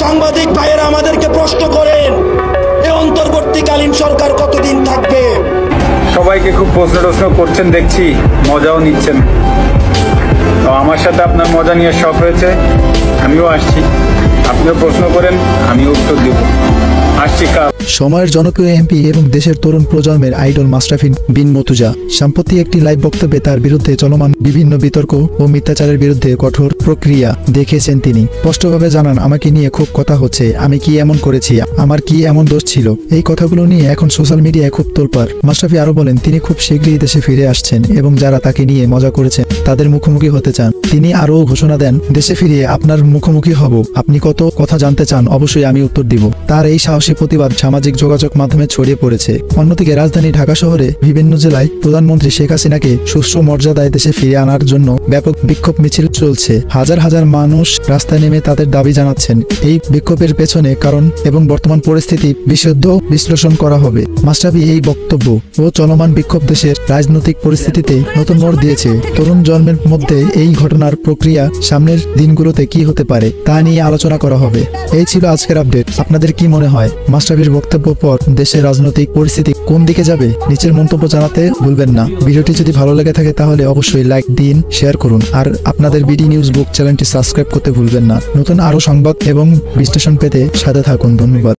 সাংবাদিক ভাইয়েরা আমাদেরকে প্রশ্ন করেন, এই অন্তর্বর্তীকালীন সরকার কতদিন থাকবে? সবাইকে খুব প্রশ্ন করছেন, দেখছি মজাও নিচ্ছেন। তো আমার সাথে আপনার মজা নিয়ে শখ হয়েছে, আমিও আসছি। আপনিও প্রশ্ন করেন, আমিও উত্তর দেব। আসছি কাল। সময়ের জনপ্রিয় এমপি এবং দেশের তরুণ প্রজন্মের আইডল মাশরাফি বিন মর্তুজা সম্প্রতি একটি লাইভ বক্তব্যে তার বিরুদ্ধে চলমান বিভিন্ন বিতর্ক ও মিথ্যাচারের বিরুদ্ধে কঠোর প্রক্রিয়া দেখেছেন। তিনি স্পষ্টভাবে জানান, আমাকে নিয়ে খুব কথা হচ্ছে, আমি কি এমন করেছি, আমার কি এমন দোষ ছিল। এই কথাগুলো নিয়ে এখন সোশ্যাল মিডিয়ায় খুব তোলপাড়। মাশরাফি আরো বলেন, তিনি খুব শীঘ্রই দেশে ফিরে আসছেন এবং যারা তাকে নিয়ে মজা করেছেন তাদের মুখোমুখি হতে চান। তিনি আরও ঘোষণা দেন, দেশে ফিরে আপনার মুখোমুখি হব, আপনি কত কথা জানতে চান, অবশ্যই আমি উত্তর দিব। তার এই সাহসী প্রতিবাদ সামাজিক যোগাযোগ মাধ্যমে ছড়িয়ে পড়েছে। অন্যদিকে রাজধানী ঢাকা শহরে বিভিন্ন জেলায় প্রধানমন্ত্রী শেখ হাসিনাকে সুষ্ঠু মর্যাদায় দেশে ফিরে আনার জন্য ব্যাপক বিক্ষোভ মিছিল চলছে। হাজার হাজার মানুষ রাস্তায় নেমে তাদের দাবি জানাচ্ছেন। এই বিক্ষোভের পেছনে কারণ এবং বর্তমান পরিস্থিতি বিশুদ্ধ বিশ্লেষণ করা হবে। মাশরাফি এই বক্তব্য ও চলমান বিক্ষোভ দেশের রাজনৈতিক পরিস্থিতিতে নতুন মোড় দিয়েছে। তরুণ জন্মের মধ্যে এই ঘটনার প্রক্রিয়া সামনের দিনগুলোতে কি হতে পারে তা নিয়ে আলোচনা করা হবে। এই ছিল আজকের আপডেট। আপনাদের কি মনে হয়, মাশরাফির বক্তব্য পর দেশের রাজনৈতিক পরিস্থিতি কোন দিকে যাবে? নিচের মন্তব্য জানাতে ভুলবেন না। ভিডিওটি যদি ভালো লেগে থাকে তাহলে অবশ্যই লাইক দিন, শেয়ার করুন, আর আপনাদের বিডি নিউজ বুক চ্যানেলটি সাবস্ক্রাইব করতে ভুলবেন না। নতুন আরো সংবাদ এবং বিশ্লেষণ পেতে সাথে থাকুন। ধন্যবাদ।